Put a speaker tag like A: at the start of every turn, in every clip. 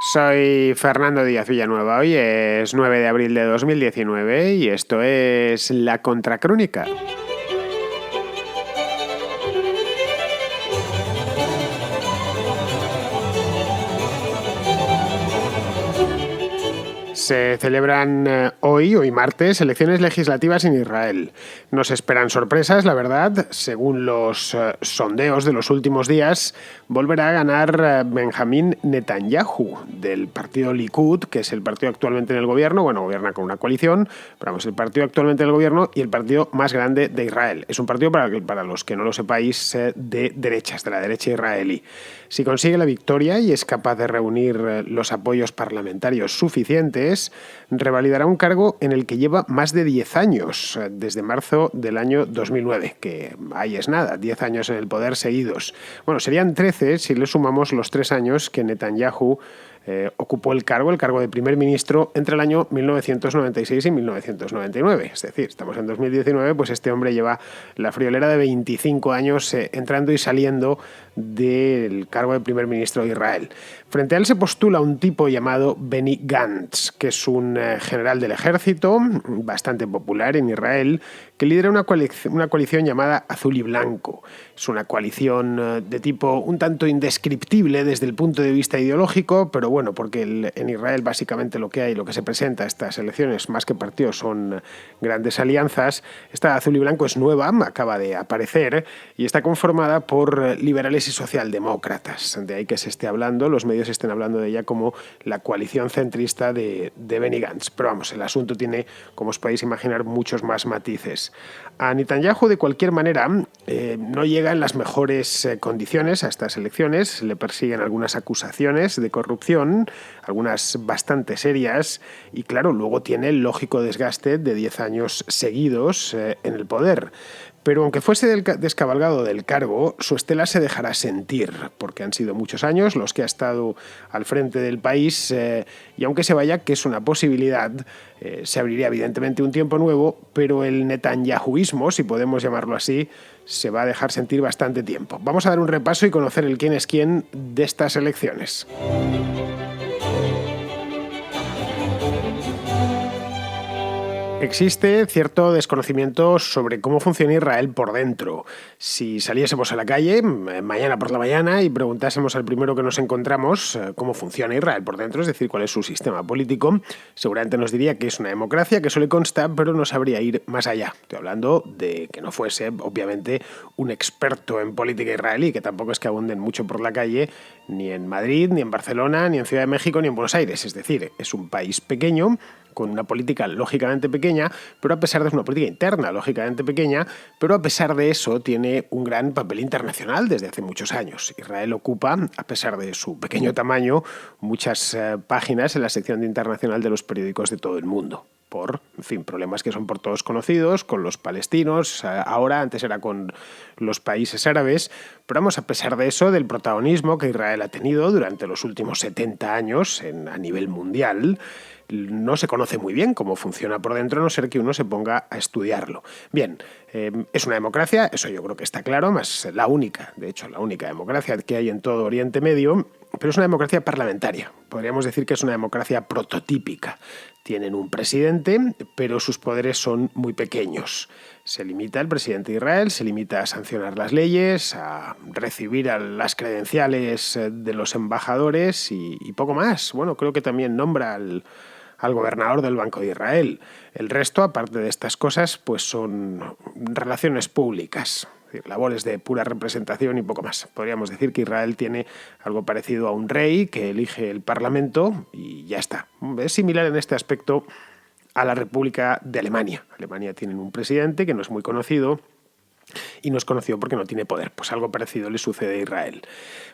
A: Soy Fernando Díaz Villanueva. Hoy es 9 de abril de 2019 y esto es La Contracrónica. Se celebran hoy martes, elecciones legislativas en Israel. Nos esperan sorpresas, la verdad. Según los sondeos de los últimos días, volverá a ganar Benjamín Netanyahu del partido Likud, que es el partido actualmente en el gobierno. Bueno, gobierna con una coalición, pero vamos, el partido actualmente en el gobierno y el partido más grande de Israel. Es un partido, para los que no lo sepáis, de derechas, de la derecha israelí. Si consigue la victoria y es capaz de reunir los apoyos parlamentarios suficientes, revalidará un cargo en el que lleva más de 10 años, desde marzo del año 2009, que ahí es nada, 10 años en el poder seguidos. Bueno, serían 13 si le sumamos los 3 años que Netanyahu ocupó el cargo de primer ministro entre el año 1996 y 1999. Es decir, estamos en 2019, pues este hombre lleva la friolera de 25 años entrando y saliendo del cargo de primer ministro de Israel. Frente a él se postula un tipo llamado Benny Gantz, que es un general del ejército, bastante popular en Israel, que lidera una coalición llamada Azul y Blanco. Es una coalición de tipo un tanto indescriptible desde el punto de vista ideológico, pero bueno, porque en Israel básicamente lo que hay, lo que se presenta a estas elecciones, más que partidos, son grandes alianzas. Esta Azul y Blanco es nueva, acaba de aparecer, y está conformada por liberales y socialdemócratas. De ahí que se esté hablando, los medios estén hablando de ella como la coalición centrista de Benny Gantz. Pero vamos, el asunto tiene, como os podéis imaginar, muchos más matices. A Netanyahu, de cualquier manera, no llega en las mejores condiciones a estas elecciones. Le persiguen algunas acusaciones de corrupción, algunas bastante serias, y claro, luego tiene el lógico desgaste de 10 años seguidos en el poder. Pero aunque fuese descabalgado del cargo, su estela se dejará sentir, porque han sido muchos años los que ha estado al frente del país, y aunque se vaya, que es una posibilidad, se abriría evidentemente un tiempo nuevo, pero el netanyahuismo, si podemos llamarlo así, se va a dejar sentir bastante tiempo. Vamos a dar un repaso y conocer el quién es quién de estas elecciones. Existe cierto desconocimiento sobre cómo funciona Israel por dentro. Si saliésemos a la calle mañana por la mañana y preguntásemos al primero que nos encontramos cómo funciona Israel por dentro, es decir, cuál es su sistema político, seguramente nos diría que es una democracia, que eso le consta, pero no sabría ir más allá. Estoy hablando de que no fuese, obviamente, un experto en política israelí, que tampoco es que abunden mucho por la calle, ni en Madrid, ni en Barcelona, ni en Ciudad de México, ni en Buenos Aires. Es decir, es un país pequeño, con una política lógicamente pequeña, pero a pesar de una política interna lógicamente pequeña, pero a pesar de eso tiene un gran papel internacional desde hace muchos años. Israel ocupa, a pesar de su pequeño tamaño, muchas páginas en la sección de internacional de los periódicos de todo el mundo. Por, en fin, problemas que son por todos conocidos, con los palestinos, ahora, antes era con los países árabes, pero vamos, a pesar de eso, del protagonismo que Israel ha tenido durante los últimos 70 años a nivel mundial, no se conoce muy bien cómo funciona por dentro, a no ser que uno se ponga a estudiarlo. Bien, es una democracia, eso yo creo que está claro, más la única democracia que hay en todo Oriente Medio, pero es una democracia parlamentaria. Podríamos decir que es una democracia prototípica. Tienen un presidente, pero sus poderes son muy pequeños. Se limita el presidente de Israel, se limita a sancionar las leyes, a recibir las credenciales de los embajadores y poco más. Bueno, creo que también nombra al gobernador del Banco de Israel. El resto, aparte de estas cosas, pues son relaciones públicas, es decir, labores de pura representación y poco más. Podríamos decir que Israel tiene algo parecido a un rey que elige el Parlamento y ya está. Es similar en este aspecto a la República de Alemania. Alemania tiene un presidente que no es muy conocido, y no es conocido porque no tiene poder. Pues algo parecido le sucede a Israel.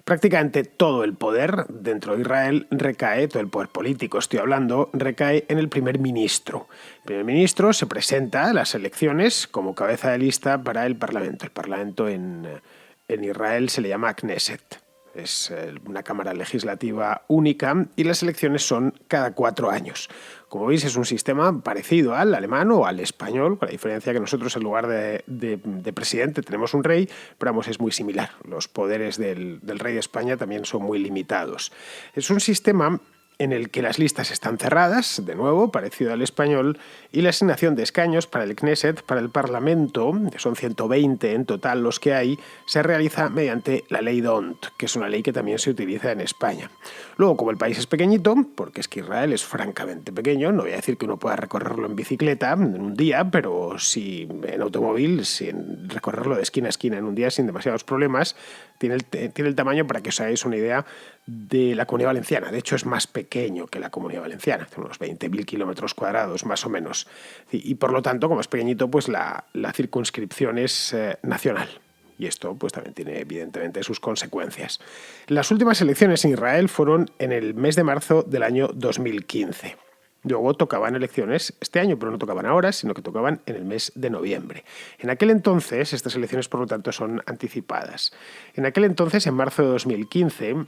A: Prácticamente todo el poder dentro de Israel recae, todo el poder político estoy hablando, recae en el primer ministro. El primer ministro se presenta a las elecciones como cabeza de lista para el Parlamento. El Parlamento en Israel se le llama Knesset. Es una cámara legislativa única y las elecciones son cada 4 años. Como veis, es un sistema parecido al alemán o al español, con la diferencia que nosotros en lugar de presidente tenemos un rey, pero vamos, es muy similar. Los poderes del rey de España también son muy limitados. Es un sistema en el que las listas están cerradas, de nuevo, parecido al español, y la asignación de escaños para el Knesset, para el Parlamento, que son 120 en total los que hay, se realiza mediante la ley D'Hondt, que es una ley que también se utiliza en España. Luego, como el país es pequeñito, porque es que Israel es francamente pequeño, no voy a decir que uno pueda recorrerlo en bicicleta en un día, pero sí en automóvil, sin recorrerlo de esquina a esquina en un día sin demasiados problemas, tiene el tamaño, para que os hagáis una idea, de la Comunidad Valenciana. De hecho, es más pequeño que la Comunidad Valenciana, unos 20.000 kilómetros cuadrados más o menos. Y por lo tanto, como es pequeñito, pues la circunscripción es nacional. Y esto pues también tiene evidentemente sus consecuencias. Las últimas elecciones en Israel fueron en el mes de marzo del año 2015. Luego tocaban elecciones este año, pero no tocaban ahora, sino que tocaban en el mes de noviembre. En aquel entonces, estas elecciones por lo tanto son anticipadas. En aquel entonces, en marzo de 2015,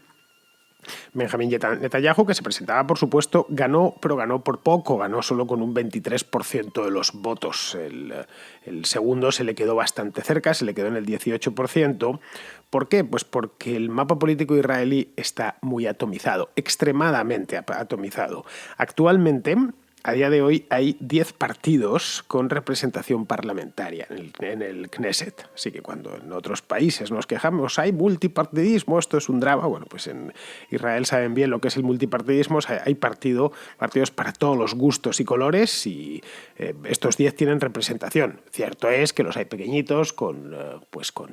A: Benjamín Netanyahu, que se presentaba, por supuesto, ganó, pero ganó por poco, ganó solo con un 23% de los votos. El segundo se le quedó bastante cerca, se le quedó en el 18%. ¿Por qué? Pues porque el mapa político israelí está muy atomizado, extremadamente atomizado. Actualmente, a día de hoy, hay 10 partidos con representación parlamentaria en el Knesset. Así que cuando en otros países nos quejamos, hay multipartidismo, esto es un drama, bueno, pues en Israel saben bien lo que es el multipartidismo, hay partidos para todos los gustos y colores, y estos 10 tienen representación. Cierto es que los hay pequeñitos, con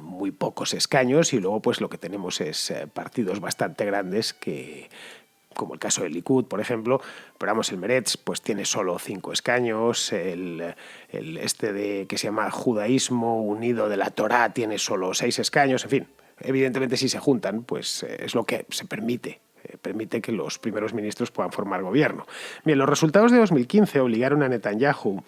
A: muy pocos escaños, y luego pues lo que tenemos es partidos bastante grandes como el caso del Likud, por ejemplo, pero vamos, el Meretz pues tiene solo 5 escaños, que se llama Judaísmo Unido de la Torá tiene solo 6 escaños, en fin, evidentemente si se juntan, pues es lo que se permite que los primeros ministros puedan formar gobierno. Bien, los resultados de 2015 obligaron a Netanyahu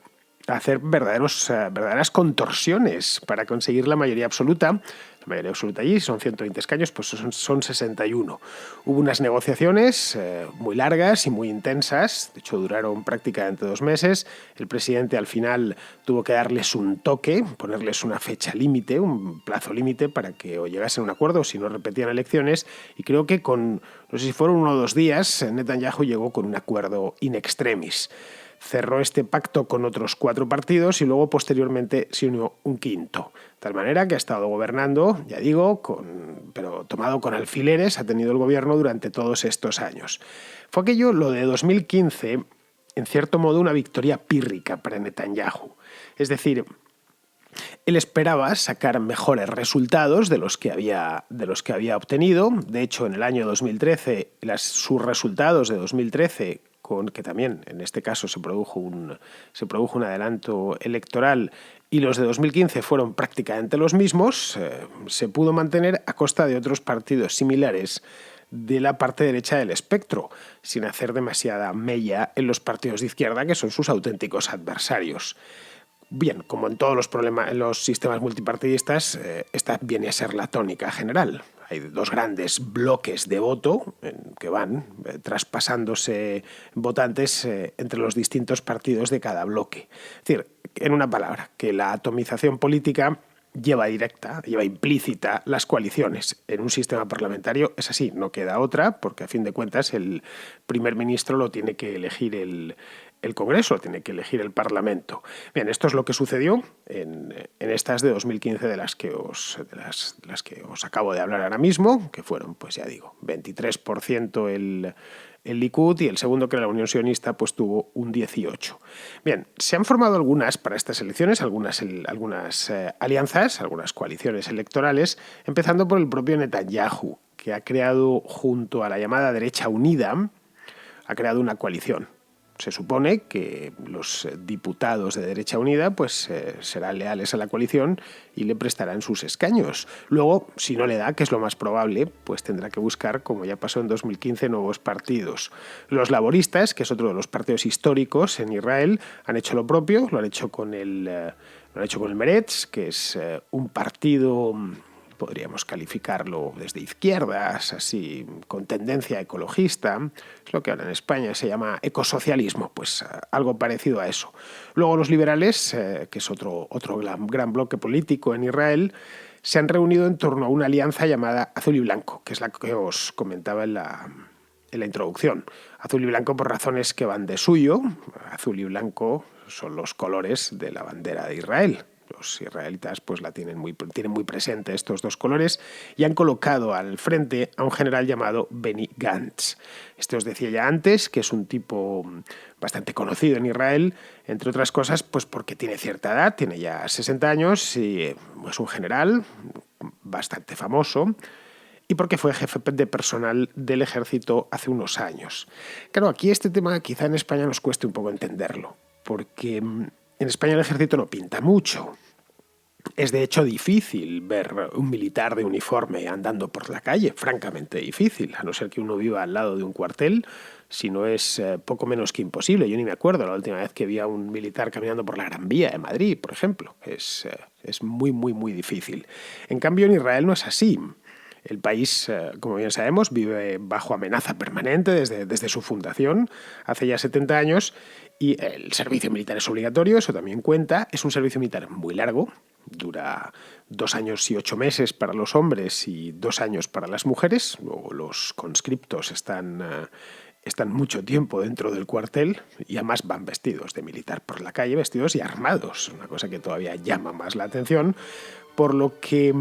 A: a hacer verdaderas contorsiones para conseguir la mayoría absoluta. La mayoría absoluta allí son 120 escaños, pues son 61. Hubo unas negociaciones muy largas y muy intensas, de hecho duraron prácticamente 2 meses. El presidente al final tuvo que darles un toque, ponerles una fecha límite, un plazo límite para que o llegasen a un acuerdo o si no repetían elecciones, y creo que no sé si fueron 1 o 2 días, Netanyahu llegó con un acuerdo in extremis. Cerró este pacto con otros 4 partidos y luego posteriormente se unió un quinto. De tal manera que ha estado gobernando, ya digo, pero tomado con alfileres, ha tenido el gobierno durante todos estos años. Fue aquello, lo de 2015, en cierto modo una victoria pírrica para Netanyahu. Es decir, él esperaba sacar mejores resultados de los que había obtenido. De hecho, en el año 2013, sus resultados de 2013, que también en este caso se produjo un adelanto electoral, y los de 2015 fueron prácticamente los mismos, se pudo mantener a costa de otros partidos similares de la parte derecha del espectro, sin hacer demasiada mella en los partidos de izquierda, que son sus auténticos adversarios. Bien, como en todos los sistemas multipartidistas, esta viene a ser la tónica general. Hay 2 grandes bloques de voto que van traspasándose votantes entre los distintos partidos de cada bloque. Es decir, en una palabra, que la atomización política lleva implícita las coaliciones. En un sistema parlamentario es así, no queda otra, porque a fin de cuentas el primer ministro lo tiene que elegir el Congreso, tiene que elegir el Parlamento. Bien, esto es lo que sucedió en estas de 2015 de las que os acabo de hablar ahora mismo, que fueron, pues ya digo, 23% el Likud, y el segundo, que era la Unión Sionista, pues tuvo un 18%. Bien, se han formado para estas elecciones, algunas alianzas, algunas coaliciones electorales, empezando por el propio Netanyahu, que ha creado, junto a la llamada Derecha Unida, ha creado una coalición. Se supone que los diputados de Derecha Unida pues serán leales a la coalición y le prestarán sus escaños. Luego, si no le da, que es lo más probable, pues tendrá que buscar, como ya pasó en 2015, nuevos partidos. Los laboristas, que es otro de los partidos históricos en Israel, han hecho lo propio, lo han hecho con el Meretz, que es un partido, podríamos calificarlo desde izquierdas, así con tendencia ecologista, es lo que ahora en España se llama ecosocialismo, pues algo parecido a eso. Luego los liberales, que es otro gran bloque político en Israel, se han reunido en torno a una alianza llamada Azul y Blanco, que es la que os comentaba en en la introducción. Azul y blanco por razones que van de suyo. Azul y blanco son los colores de la bandera de Israel. Los israelitas pues tienen muy presente estos dos colores y han colocado al frente a un general llamado Benny Gantz. Os decía ya antes que es un tipo bastante conocido en Israel, entre otras cosas pues porque tiene cierta edad, tiene ya 60 años y es un general bastante famoso y porque fue jefe de personal del ejército hace unos años. Claro, aquí este tema quizá en España nos cueste un poco entenderlo, porque en España el ejército no pinta mucho. Es de hecho difícil ver un militar de uniforme andando por la calle, francamente difícil, a no ser que uno viva al lado de un cuartel, si no es poco menos que imposible. Yo ni me acuerdo la última vez que vi a un militar caminando por la Gran Vía de Madrid, por ejemplo. Es muy, muy, muy difícil. En cambio, en Israel no es así. El país, como bien sabemos, vive bajo amenaza permanente desde su fundación, hace ya 70 años, y el servicio militar es obligatorio, eso también cuenta. Es un servicio militar muy largo, dura 2 años y 8 meses para los hombres y 2 años para las mujeres. Luego los conscriptos están mucho tiempo dentro del cuartel y además van vestidos de militar por la calle, vestidos y armados, una cosa que todavía llama más la atención, por lo que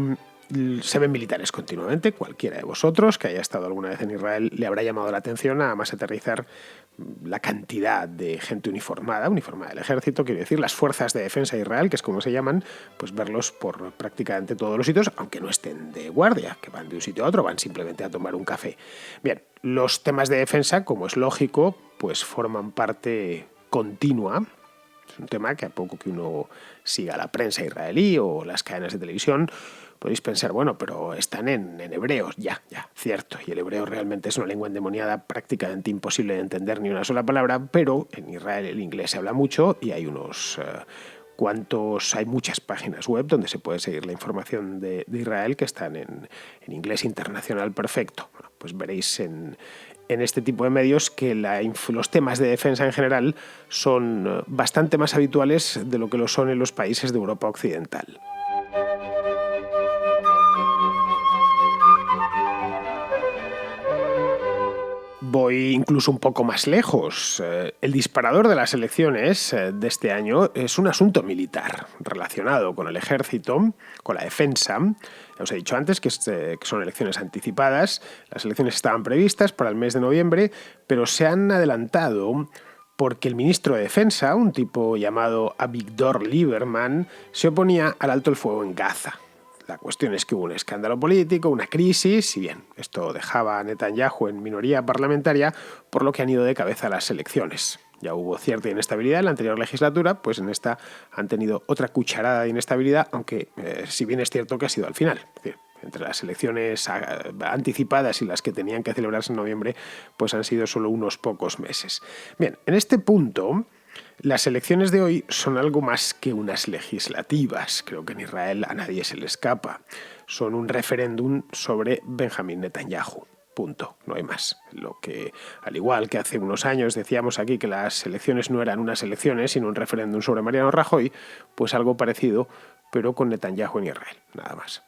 A: se ven militares continuamente. Cualquiera de vosotros que haya estado alguna vez en Israel le habrá llamado la atención nada más aterrizar la cantidad de gente uniformada del ejército, quiero decir, las fuerzas de defensa de Israel, que es como se llaman, pues verlos por prácticamente todos los sitios, aunque no estén de guardia, que van de un sitio a otro, van simplemente a tomar un café. Bien, los temas de defensa, como es lógico, pues forman parte continua. Es un tema que a poco que uno siga la prensa israelí o las cadenas de televisión, podéis pensar, bueno, pero están en hebreos, ya, cierto, y el hebreo realmente es una lengua endemoniada prácticamente imposible de entender ni una sola palabra, pero en Israel el inglés se habla mucho y hay hay muchas páginas web donde se puede seguir la información de Israel que están en inglés internacional perfecto. Bueno, pues veréis en este tipo de medios que los temas de defensa en general son bastante más habituales de lo que lo son en los países de Europa Occidental. Voy incluso un poco más lejos. El disparador de las elecciones de este año es un asunto militar relacionado con el ejército, con la defensa. Ya os he dicho antes que son elecciones anticipadas. Las elecciones estaban previstas para el mes de noviembre, pero se han adelantado porque el ministro de Defensa, un tipo llamado Avigdor Lieberman, se oponía al alto el fuego en Gaza. La cuestión es que hubo un escándalo político, una crisis, y bien, esto dejaba a Netanyahu en minoría parlamentaria, por lo que han ido de cabeza las elecciones. Ya hubo cierta inestabilidad en la anterior legislatura, pues en esta han tenido otra cucharada de inestabilidad, aunque si bien es cierto que ha sido al final. Es decir, entre las elecciones anticipadas y las que tenían que celebrarse en noviembre, pues han sido solo unos pocos meses. Bien, en este punto, las elecciones de hoy son algo más que unas legislativas. Creo que en Israel a nadie se le escapa. Son un referéndum sobre Benjamín Netanyahu. Punto, no hay más. Lo que, al igual que hace unos años decíamos aquí que las elecciones no eran unas elecciones, sino un referéndum sobre Mariano Rajoy, pues algo parecido, pero con Netanyahu en Israel, nada más.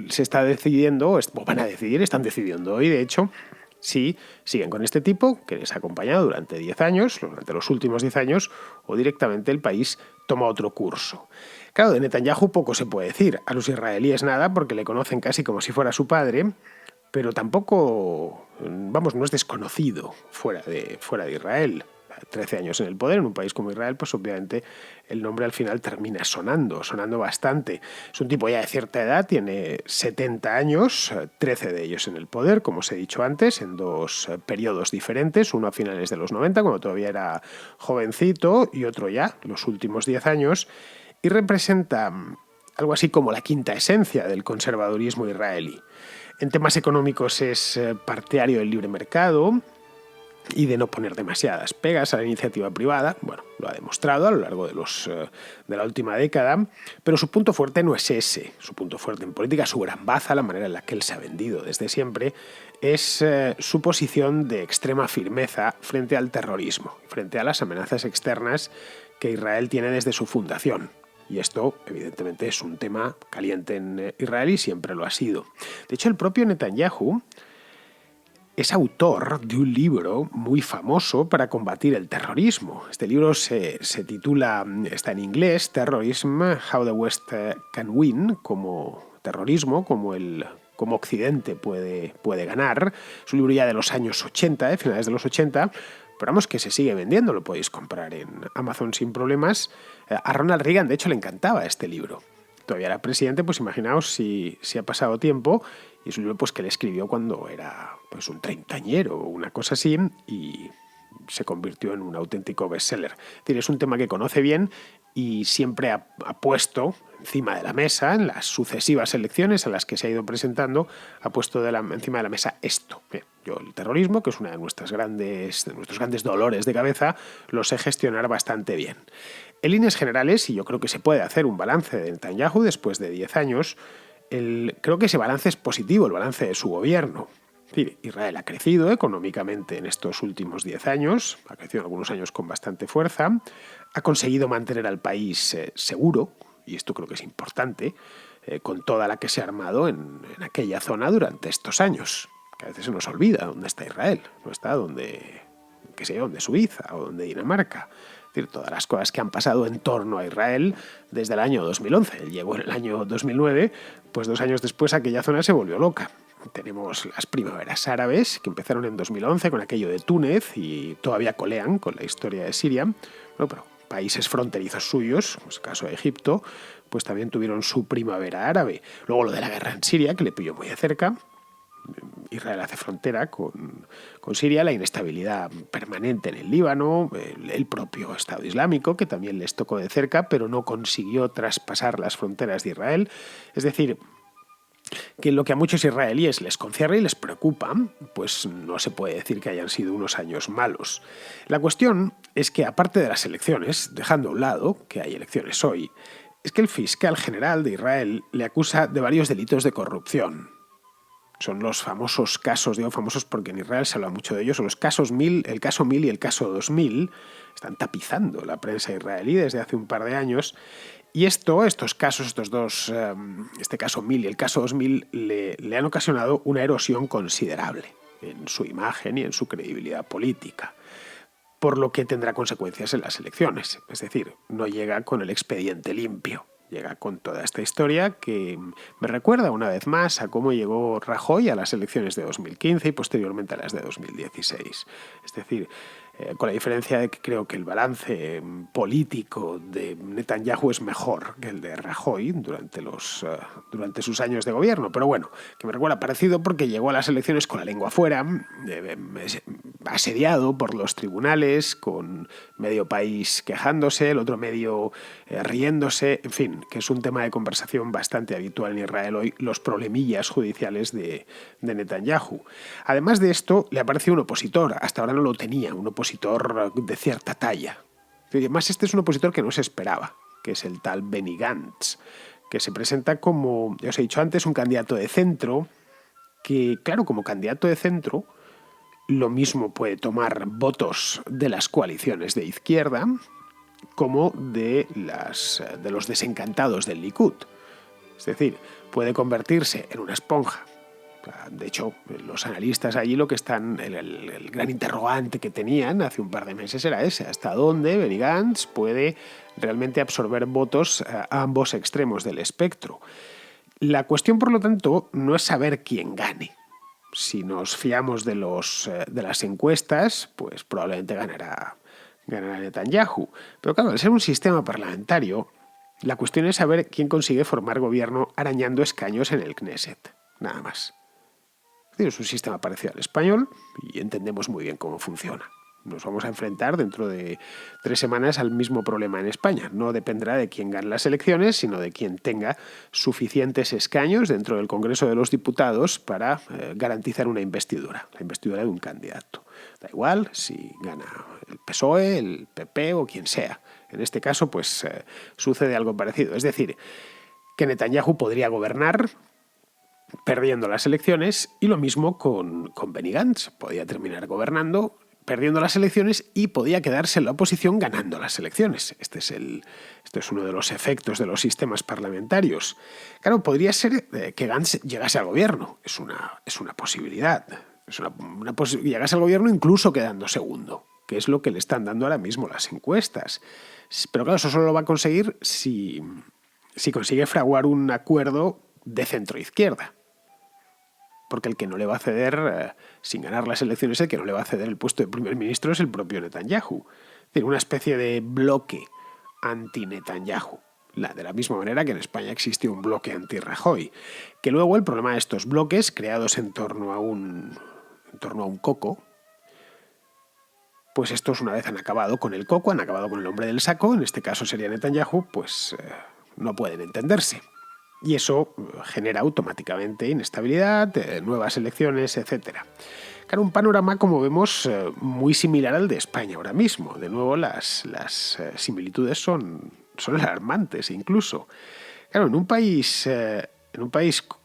A: Se está decidiendo, o van a decidir, están decidiendo hoy, de hecho, si siguen con este tipo, que les ha acompañado durante 10 años, durante los últimos 10 años, o directamente el país toma otro curso. Claro, de Netanyahu poco se puede decir. A los israelíes nada, porque le conocen casi como si fuera su padre, pero tampoco, no es desconocido fuera de Israel. 13 años en el poder, en un país como Israel, pues obviamente el nombre al final termina sonando bastante. Es un tipo ya de cierta edad, tiene 70 años, 13 de ellos en el poder, como os he dicho antes, en 2 periodos diferentes, uno a finales de los 90, cuando todavía era jovencito, y otro ya, los últimos 10 años, y representa algo así como la quinta esencia del conservadurismo israelí. En temas económicos es partidario del libre mercado y de no poner demasiadas pegas a la iniciativa privada. Bueno, lo ha demostrado a lo largo de la última década, pero su punto fuerte no es ese. Su punto fuerte en política, su gran baza, la manera en la que él se ha vendido desde siempre, es su posición de extrema firmeza frente al terrorismo, frente a las amenazas externas que Israel tiene desde su fundación. Y esto, evidentemente, es un tema caliente en Israel y siempre lo ha sido. De hecho, el propio Netanyahu es autor de un libro muy famoso para combatir el terrorismo. Este libro se titula, está en inglés, Terrorism, How the West Can Win, como terrorismo, como Occidente puede ganar. Es un libro ya de los años 80, finales de los 80, pero vamos, que se sigue vendiendo, lo podéis comprar en Amazon sin problemas. A Ronald Reagan, de hecho, le encantaba este libro. Todavía era presidente, pues imaginaos si ha pasado tiempo, y es un libro pues, que le escribió cuando era pues, un treintañero o una cosa así, y se convirtió en un auténtico bestseller. Es decir, es un tema que conoce bien y siempre ha puesto encima de la mesa, en las sucesivas elecciones a las que se ha ido presentando, ha puesto encima de la mesa esto. Bien, yo el terrorismo, que es uno de nuestros grandes dolores de cabeza, lo sé gestionar bastante bien. En líneas generales, y yo creo que se puede hacer un balance de Netanyahu después de 10 años, creo que ese balance es positivo, el balance de su gobierno. Es decir, Israel ha crecido económicamente en estos últimos 10 años, ha crecido en algunos años con bastante fuerza, ha conseguido mantener al país seguro, y esto creo que es importante, con toda la que se ha armado en aquella zona durante estos años, que a veces se nos olvida dónde está Israel, no está donde Suiza o donde Dinamarca. Es decir, todas las cosas que han pasado en torno a Israel desde el año 2011. Él llegó en el año 2009, pues 2 años después aquella zona se volvió loca. Tenemos las primaveras árabes, que empezaron en 2011 con aquello de Túnez y todavía colean con la historia de Siria. Bueno, pero países fronterizos suyos, como es el caso de Egipto, pues también tuvieron su primavera árabe. Luego lo de la guerra en Siria, que le pilló muy de cerca. Israel hace frontera con Siria, la inestabilidad permanente en el Líbano, el propio Estado Islámico, que también les tocó de cerca, pero no consiguió traspasar las fronteras de Israel. Es decir, que lo que a muchos israelíes les concierne y les preocupa, pues no se puede decir que hayan sido unos años malos. La cuestión es que, aparte de las elecciones, dejando a un lado que hay elecciones hoy, es que el fiscal general de Israel le acusa de varios delitos de corrupción. Son los famosos casos, digo famosos porque en Israel se habla mucho de ellos, son los casos 1000, el caso 1000 y el caso 2000, están tapizando la prensa israelí desde hace un par de años, y estos casos, estos dos, este caso 1000 y el caso 2000, le han ocasionado una erosión considerable en su imagen y en su credibilidad política, por lo que tendrá consecuencias en las elecciones, es decir, no llega con el expediente limpio. Llega con toda esta historia que me recuerda una vez más a cómo llegó Rajoy a las elecciones de 2015 y posteriormente a las de 2016. Es decir, con la diferencia de que creo que el balance político de Netanyahu es mejor que el de Rajoy durante sus años de gobierno. Pero bueno, que me recuerda parecido porque llegó a las elecciones con la lengua afuera, asediado por los tribunales, con medio país quejándose, el otro medio riéndose, en fin, que es un tema de conversación bastante habitual en Israel hoy, los problemillas judiciales de Netanyahu. Además de esto, le apareció un opositor, hasta ahora no lo tenía, un opositor de cierta talla. Además, este es un opositor que no se esperaba, que es el tal Benny Gantz, que se presenta como, ya os he dicho antes, un candidato de centro, que, claro, como candidato de centro, lo mismo puede tomar votos de las coaliciones de izquierda como de los desencantados del Likud. Es decir, puede convertirse en una esponja. De hecho, los analistas allí lo que están, el gran interrogante que tenían hace un par de meses era ese, hasta dónde Benny Gantz puede realmente absorber votos a ambos extremos del espectro. La cuestión, por lo tanto, no es saber quién gane. Si nos fiamos de las encuestas, pues probablemente ganará Netanyahu. Pero claro, al ser un sistema parlamentario, la cuestión es saber quién consigue formar gobierno arañando escaños en el Knesset. Nada más. Es un sistema parecido al español y entendemos muy bien cómo funciona. Nos vamos a enfrentar dentro de 3 semanas al mismo problema en España. No dependerá de quién gane las elecciones, sino de quien tenga suficientes escaños dentro del Congreso de los Diputados para garantizar una investidura, la investidura de un candidato. Da igual si gana el PSOE, el PP o quien sea. En este caso, pues sucede algo parecido. Es decir, que Netanyahu podría gobernar perdiendo las elecciones, y lo mismo con Benny Gantz. Podía terminar gobernando, perdiendo las elecciones, y podía quedarse en la oposición ganando las elecciones. Este es uno de los efectos de los sistemas parlamentarios. Claro, podría ser que Gantz llegase al gobierno. Es una posibilidad. Llegas al gobierno incluso quedando segundo, que es lo que le están dando ahora mismo las encuestas. Pero claro, eso solo lo va a conseguir si consigue fraguar un acuerdo de centro-izquierda. Porque el que no le va a ceder, sin ganar las elecciones, el que no le va a ceder el puesto de primer ministro es el propio Netanyahu. Es decir, una especie de bloque anti-Netanyahu. De la misma manera que en España existió un bloque anti-Rajoy. Que luego el problema de estos bloques, creados en torno a un coco, pues estos una vez han acabado con el coco, han acabado con el hombre del saco, en este caso sería Netanyahu, pues no pueden entenderse. Y eso genera automáticamente inestabilidad, nuevas elecciones, etc. Claro, un panorama, como vemos, muy similar al de España ahora mismo. De nuevo, las similitudes son alarmantes incluso. Claro, en un país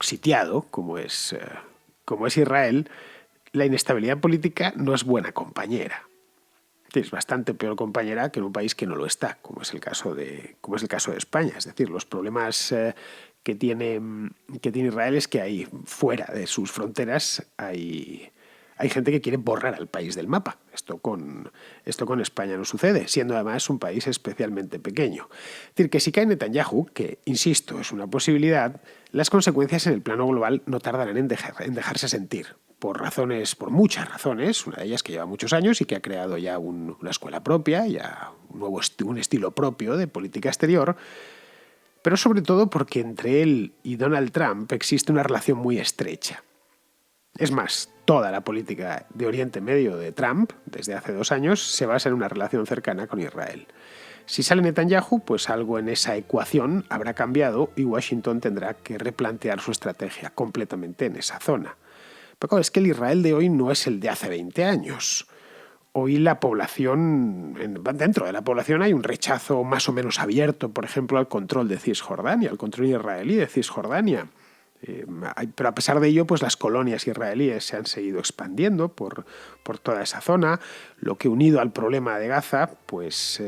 A: sitiado como es Israel, la inestabilidad política no es buena compañera. Es bastante peor compañera que en un país que no lo está, como es el caso de España. Es decir, los problemas que tiene Israel es que ahí, fuera de sus fronteras, hay gente que quiere borrar al país del mapa. Esto con España no sucede, siendo además un país especialmente pequeño. Es decir, que si cae Netanyahu, que, insisto, es una posibilidad, las consecuencias en el plano global no tardarán en dejarse sentir. Por muchas razones, una de ellas que lleva muchos años y que ha creado ya una escuela propia, ya un estilo propio de política exterior, pero sobre todo porque entre él y Donald Trump existe una relación muy estrecha. Es más, toda la política de Oriente Medio de Trump, desde hace 2 años, se basa en una relación cercana con Israel. Si sale Netanyahu, pues algo en esa ecuación habrá cambiado y Washington tendrá que replantear su estrategia completamente en esa zona. Pero claro, es que el Israel de hoy no es el de hace 20 años. Hoy dentro de la población hay un rechazo más o menos abierto, por ejemplo, al control de Cisjordania, al control israelí de Cisjordania. Pero a pesar de ello, pues las colonias israelíes se han seguido expandiendo por toda esa zona, lo que unido al problema de Gaza, pues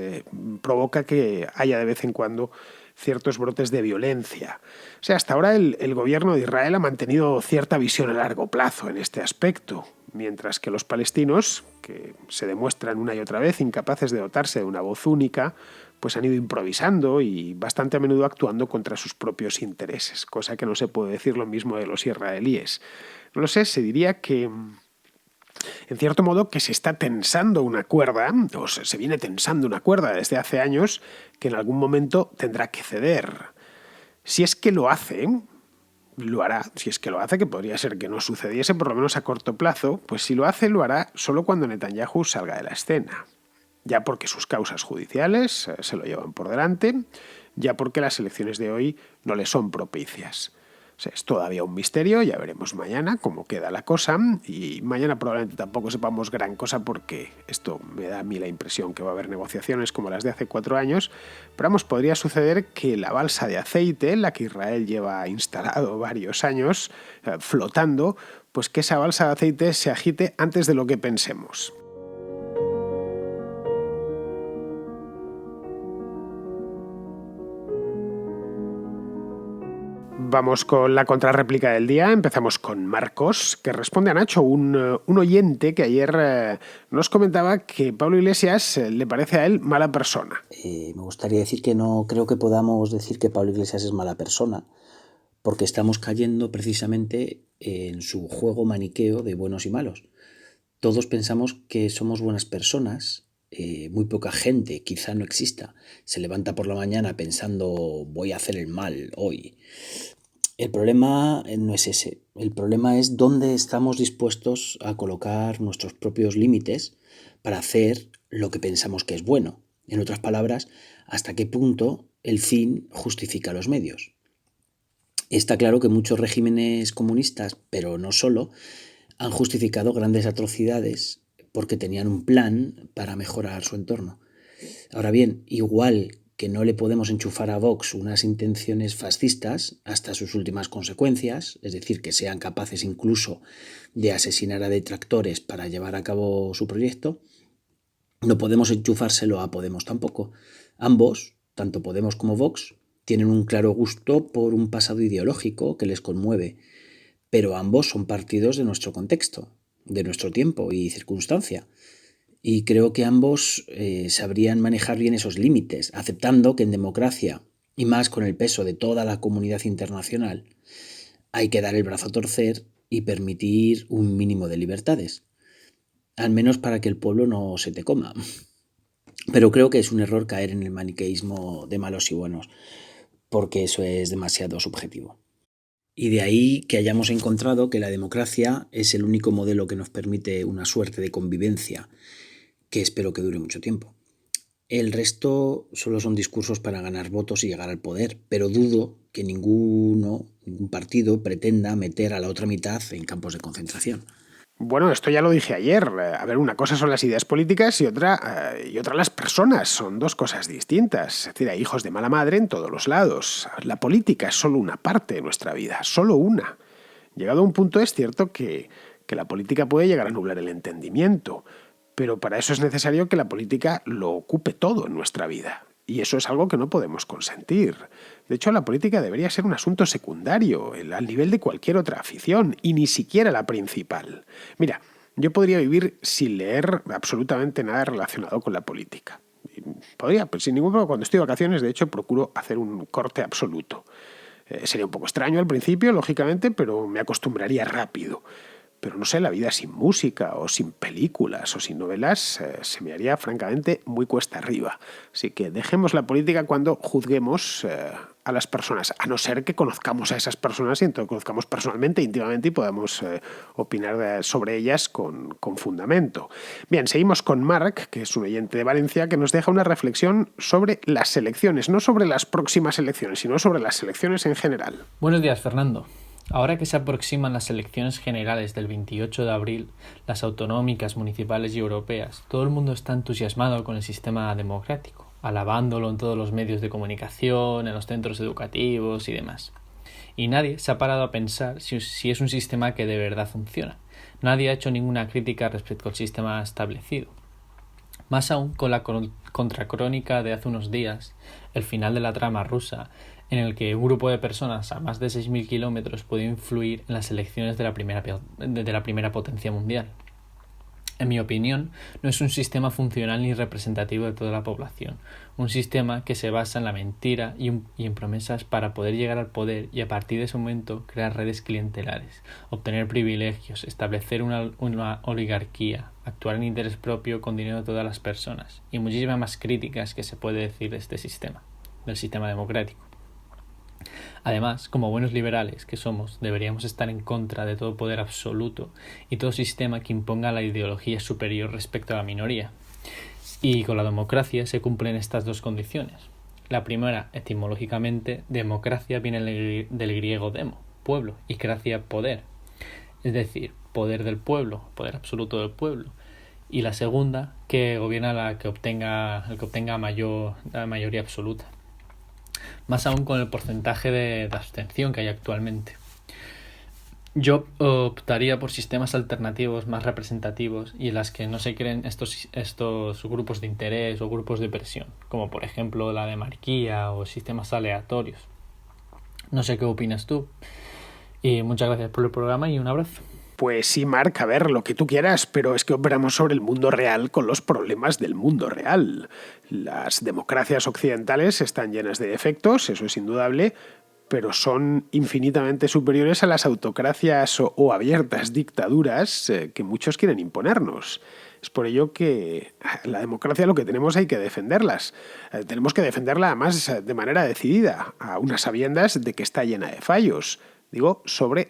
A: provoca que haya de vez en cuando ciertos brotes de violencia. O sea, hasta ahora el gobierno de Israel ha mantenido cierta visión a largo plazo en este aspecto, mientras que los palestinos, que se demuestran una y otra vez incapaces de dotarse de una voz única, pues han ido improvisando y bastante a menudo actuando contra sus propios intereses, cosa que no se puede decir lo mismo de los israelíes. No lo sé, se diría que, en cierto modo, que se está tensando una cuerda, o se viene tensando una cuerda desde hace años, que en algún momento tendrá que ceder. Si es que lo hace, lo hará. Si es que lo hace, que podría ser que no sucediese, por lo menos a corto plazo, pues si lo hace, lo hará solo cuando Netanyahu salga de la escena. Ya porque sus causas judiciales se lo llevan por delante, ya porque las elecciones de hoy no le son propicias. O sea, es todavía un misterio, ya veremos mañana cómo queda la cosa, y mañana probablemente tampoco sepamos gran cosa porque esto me da a mí la impresión que va a haber negociaciones como las de hace 4 años, pero vamos, podría suceder que la balsa de aceite, en la que Israel lleva instalado varios años, flotando, pues que esa balsa de aceite se agite antes de lo que pensemos. Vamos con la contrarréplica del día. Empezamos con Marcos, que responde a Nacho, un oyente que ayer nos comentaba que Pablo Iglesias le parece a él mala persona.
B: Me gustaría decir que no creo que podamos decir que Pablo Iglesias es mala persona, porque estamos cayendo precisamente en su juego maniqueo de buenos y malos. Todos pensamos que somos buenas personas. Muy poca gente, quizá no exista, se levanta por la mañana pensando voy a hacer el mal hoy. El problema no es ese. El problema es dónde estamos dispuestos a colocar nuestros propios límites para hacer lo que pensamos que es bueno. En otras palabras, hasta qué punto el fin justifica los medios. Está claro que muchos regímenes comunistas, pero no solo, han justificado grandes atrocidades porque tenían un plan para mejorar su entorno. Ahora bien, igual que no le podemos enchufar a Vox unas intenciones fascistas hasta sus últimas consecuencias, es decir, que sean capaces incluso de asesinar a detractores para llevar a cabo su proyecto, no podemos enchufárselo a Podemos tampoco. Ambos, tanto Podemos como Vox, tienen un claro gusto por un pasado ideológico que les conmueve, pero ambos son partidos de nuestro contexto. de nuestro tiempo y circunstancia. Y creo que ambos sabrían manejar bien esos límites, aceptando que en democracia, y más con el peso de toda la comunidad internacional, hay que dar el brazo a torcer y permitir un mínimo de libertades, al menos para que el pueblo no se te coma. Pero creo que es un error caer en el maniqueísmo de malos y buenos, porque eso es demasiado subjetivo. Y de ahí que hayamos encontrado que la democracia es el único modelo que nos permite una suerte de convivencia, que espero que dure mucho tiempo. El resto solo son discursos para ganar votos y llegar al poder, pero dudo que ningún partido pretenda meter a la otra mitad en campos de concentración.
A: Bueno, esto ya lo dije ayer. A ver, una cosa son las ideas políticas y otra las personas. Son dos cosas distintas. Es decir, hay hijos de mala madre en todos los lados. La política es solo una parte de nuestra vida, solo una. Llegado a un punto es cierto que la política puede llegar a nublar el entendimiento, pero para eso es necesario que la política lo ocupe todo en nuestra vida. Y eso es algo que no podemos consentir. De hecho, la política debería ser un asunto secundario, al nivel de cualquier otra afición, y ni siquiera la principal. Mira, yo podría vivir sin leer absolutamente nada relacionado con la política. Podría, pues sin ningún problema. Cuando estoy de vacaciones, de hecho, procuro hacer un corte absoluto. Sería un poco extraño al principio, lógicamente, pero me acostumbraría rápido. Pero no sé, la vida sin música o sin películas o sin novelas se me haría francamente muy cuesta arriba. Así que dejemos la política cuando juzguemos a las personas, a no ser que conozcamos a esas personas y entonces conozcamos personalmente, íntimamente y podamos opinar sobre ellas con fundamento. Bien, seguimos con Marc, que es un oyente de Valencia, que nos deja una reflexión sobre las elecciones, no sobre las próximas elecciones, sino sobre las elecciones en general.
C: Buenos días, Fernando. Ahora que se aproximan las elecciones generales del 28 de abril, las autonómicas, municipales y europeas, todo el mundo está entusiasmado con el sistema democrático, alabándolo en todos los medios de comunicación, en los centros educativos y demás. Y nadie se ha parado a pensar si es un sistema que de verdad funciona. Nadie ha hecho ninguna crítica respecto al sistema establecido. Más aún con la contracrónica de hace unos días, el final de la trama rusa, en el que un grupo de personas a más de 6.000 kilómetros puede influir en las elecciones de la primera potencia mundial. En mi opinión, no es un sistema funcional ni representativo de toda la población, un sistema que se basa en la mentira y en promesas para poder llegar al poder y a partir de ese momento crear redes clientelares, obtener privilegios, establecer una oligarquía, actuar en interés propio con dinero de todas las personas y muchísimas más críticas que se puede decir de este sistema, del sistema democrático. Además, como buenos liberales que somos, deberíamos estar en contra de todo poder absoluto y todo sistema que imponga la ideología superior respecto a la minoría. Y con la democracia se cumplen estas dos condiciones. La primera, etimológicamente, democracia viene del griego demo, pueblo, y cracia, poder. Es decir, poder del pueblo, poder absoluto del pueblo. Y la segunda, que gobierna el que obtenga la mayoría absoluta. Más aún con el porcentaje de abstención que hay actualmente. Yo optaría por sistemas alternativos más representativos y en las que no se creen estos grupos de interés o grupos de presión, como por ejemplo la demarquía o sistemas aleatorios. No sé qué opinas tú. Y muchas gracias por el programa y un abrazo.
A: Pues sí, Marc, a ver, lo que tú quieras, pero es que operamos sobre el mundo real con los problemas del mundo real. Las democracias occidentales están llenas de defectos, eso es indudable, pero son infinitamente superiores a las autocracias o abiertas dictaduras que muchos quieren imponernos. Es por ello que la democracia lo que tenemos hay que defenderlas. Tenemos que defenderla además de manera decidida, a unas sabiendas de que está llena de fallos. Digo,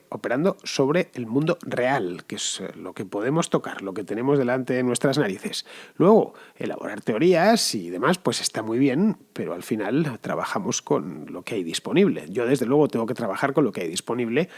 A: operando sobre el mundo real, que es lo que podemos tocar, lo que tenemos delante de nuestras narices. Luego, elaborar teorías y demás, pues está muy bien, pero al final trabajamos con lo que hay disponible. Yo, desde luego, tengo que trabajar con lo que hay disponible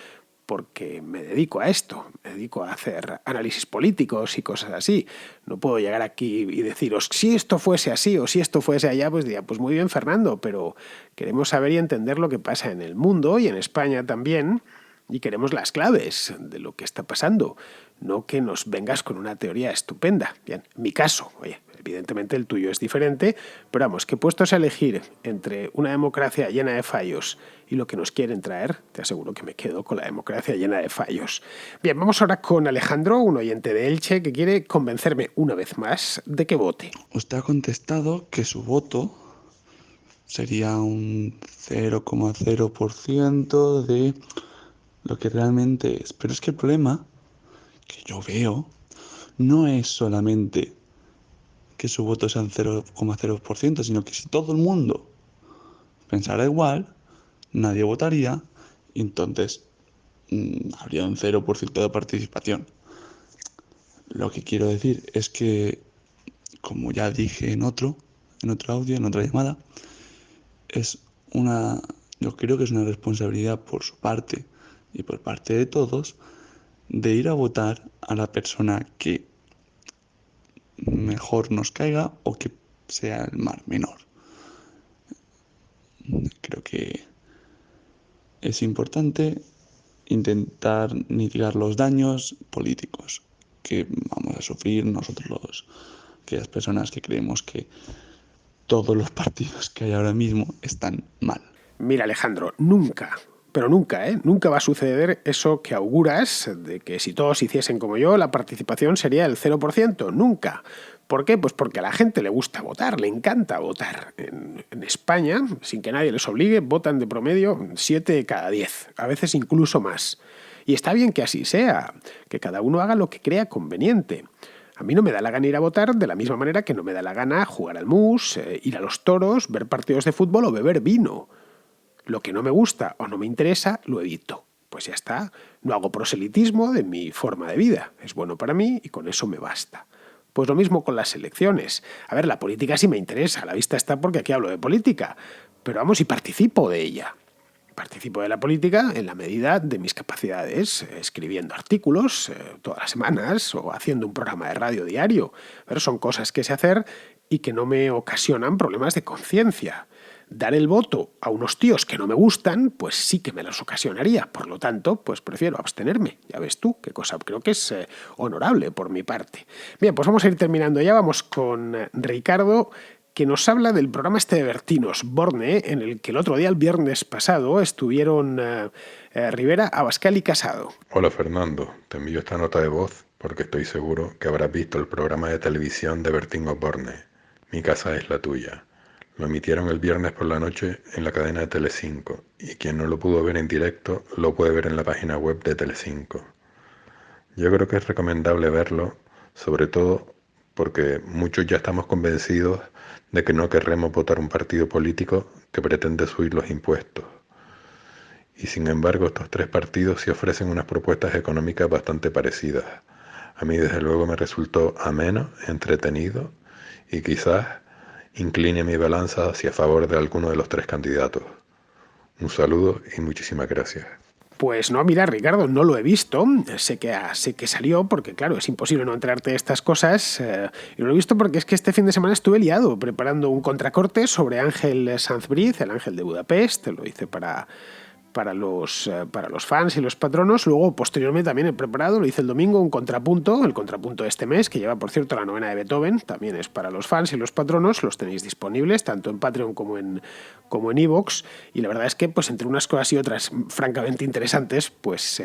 A: porque me dedico a esto, me dedico a hacer análisis políticos y cosas así. No puedo llegar aquí y deciros, si esto fuese así o si esto fuese allá, pues diría, pues muy bien, Fernando, pero queremos saber y entender lo que pasa en el mundo y en España también, y queremos las claves de lo que está pasando, no que nos vengas con una teoría estupenda. Bien, en mi caso, oye, Evidentemente el tuyo es diferente, pero vamos, que puestos a elegir entre una democracia llena de fallos y lo que nos quieren traer, te aseguro que me quedo con la democracia llena de fallos. Bien, vamos ahora con Alejandro, un oyente de Elche, que quiere convencerme una vez más de que vote.
D: Usted ha contestado que su voto sería un 0,0% de lo que realmente es. Pero es que el problema que yo veo no es solamente que su voto sea un 0,0%, sino que si todo el mundo pensara igual, nadie votaría y entonces habría un 0% de participación. Lo que quiero decir es que, como ya dije en otro audio, en otra llamada, yo creo que es una responsabilidad por su parte y por parte de todos de ir a votar a la persona que mejor nos caiga o que sea el mal menor. Creo que es importante intentar mitigar los daños políticos que vamos a sufrir nosotros, aquellas personas que creemos que todos los partidos que hay ahora mismo están mal.
A: Mira, Alejandro, nunca, pero nunca, nunca va a suceder eso que auguras de que si todos hiciesen como yo, la participación sería el 0%. Nunca. ¿Por qué? Pues porque a la gente le gusta votar, le encanta votar. En España, sin que nadie les obligue, votan de promedio 7 de cada 10, a veces incluso más. Y está bien que así sea, que cada uno haga lo que crea conveniente. A mí no me da la gana ir a votar de la misma manera que no me da la gana jugar al mus, ir a los toros, ver partidos de fútbol o beber vino. Lo que no me gusta o no me interesa, lo evito. Pues ya está, no hago proselitismo de mi forma de vida. Es bueno para mí y con eso me basta. Pues lo mismo con las elecciones. A ver, la política sí me interesa, a la vista está porque aquí hablo de política. Pero vamos, y participo de ella. Participo de la política en la medida de mis capacidades, escribiendo artículos todas las semanas o haciendo un programa de radio diario. Pero son cosas que sé hacer y que no me ocasionan problemas de conciencia. Dar el voto a unos tíos que no me gustan, pues sí que me los ocasionaría. Por lo tanto, pues prefiero abstenerme. Ya ves tú, qué cosa creo que es honorable por mi parte. Bien, pues vamos a ir terminando ya. Vamos con Ricardo, que nos habla del programa este de Bertinos Borne, en el que el otro día, el viernes pasado, estuvieron Rivera, Abascal y Casado.
E: Hola Fernando, te envío esta nota de voz porque estoy seguro que habrás visto el programa de televisión de Bertín Osborne, Mi casa es la tuya. Lo emitieron el viernes por la noche en la cadena de Telecinco y quien no lo pudo ver en directo lo puede ver en la página web de Telecinco. Yo creo que es recomendable verlo, sobre todo porque muchos ya estamos convencidos de que no querremos votar un partido político que pretende subir los impuestos. Y sin embargo estos tres partidos sí ofrecen unas propuestas económicas bastante parecidas. A mí desde luego me resultó ameno, entretenido y quizás incline mi balanza hacia favor de alguno de los tres candidatos. Un saludo y muchísimas gracias.
A: Pues no, mira, Ricardo, no lo he visto. Sé que salió porque, claro, es imposible no enterarte de estas cosas. Y no lo he visto porque es que este fin de semana estuve liado preparando un contracorte sobre Ángel Sanz Briz, el ángel de Budapest. Lo hice para los fans y los patronos. Luego, posteriormente, también he preparado, lo hice el domingo, el contrapunto de este mes, que lleva, por cierto, la novena de Beethoven. También es para los fans y los patronos. Los tenéis disponibles, tanto en Patreon como en iVoox. Y la verdad es que, pues entre unas cosas y otras francamente interesantes, pues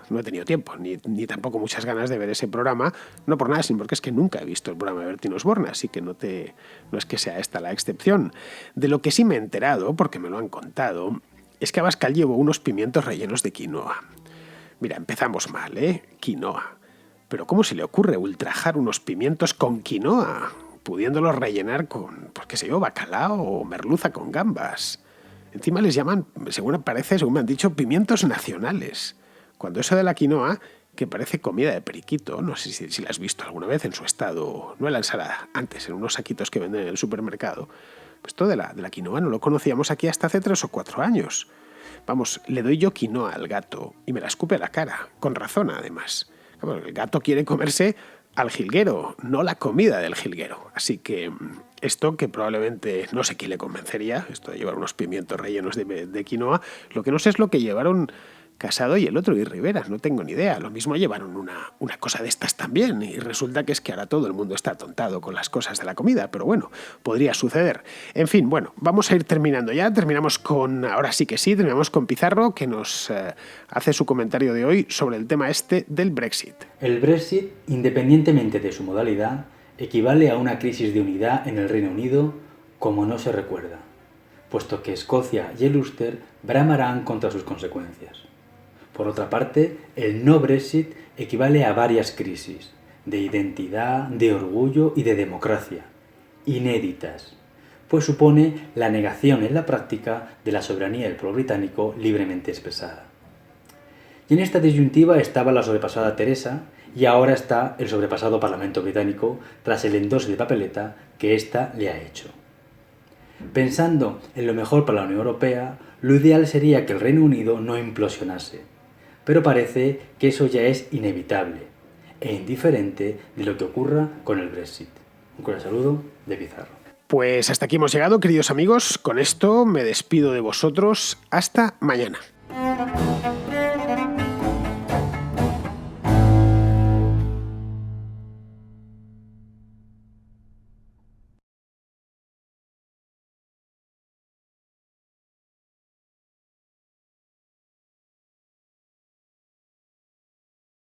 A: no he tenido tiempo, ni tampoco muchas ganas de ver ese programa. No por nada, sino porque es que nunca he visto el programa de Bertín Osborne, así que no es que sea esta la excepción. De lo que sí me he enterado, porque me lo han contado, es que Abascal llevó unos pimientos rellenos de quinoa. Mira, empezamos mal, quinoa. Pero ¿cómo se le ocurre ultrajar unos pimientos con quinoa? Pudiéndolos rellenar con, pues qué sé yo, bacalao o merluza con gambas. Encima les llaman, según me han dicho, pimientos nacionales. Cuando eso de la quinoa, que parece comida de periquito, no sé si la has visto alguna vez en su estado, no en la ensalada, antes, en unos saquitos que venden en el supermercado. Pues esto de la quinoa no lo conocíamos aquí hasta hace 3 o 4 años. Vamos, le doy yo quinoa al gato y me la escupe a la cara, con razón además. El gato quiere comerse al jilguero, no la comida del jilguero. Así que esto, que probablemente no sé quién le convencería, esto de llevar unos pimientos rellenos de quinoa, lo que no sé es lo que llevaron Casado y el otro y Rivera, no tengo ni idea. Lo mismo llevaron una cosa de estas también y resulta que es que ahora todo el mundo está atontado con las cosas de la comida, pero bueno, podría suceder. En fin, bueno, vamos a ir terminando ya. Terminamos ahora sí que sí, terminamos con Pizarro, que nos hace su comentario de hoy sobre el tema este del Brexit.
F: El Brexit, independientemente de su modalidad, equivale a una crisis de unidad en el Reino Unido como no se recuerda, puesto que Escocia y el Ulster bramarán contra sus consecuencias. Por otra parte, el no Brexit equivale a varias crisis, de identidad, de orgullo y de democracia, inéditas, pues supone la negación en la práctica de la soberanía del pueblo británico libremente expresada. Y en esta disyuntiva estaba la sobrepasada Teresa y ahora está el sobrepasado Parlamento británico tras el endose de papeleta que ésta le ha hecho. Pensando en lo mejor para la Unión Europea, lo ideal sería que el Reino Unido no implosionase, pero parece que eso ya es inevitable e indiferente de lo que ocurra con el Brexit. Un cordial saludo de Pizarro.
A: Pues hasta aquí hemos llegado, queridos amigos. Con esto me despido de vosotros. Hasta mañana.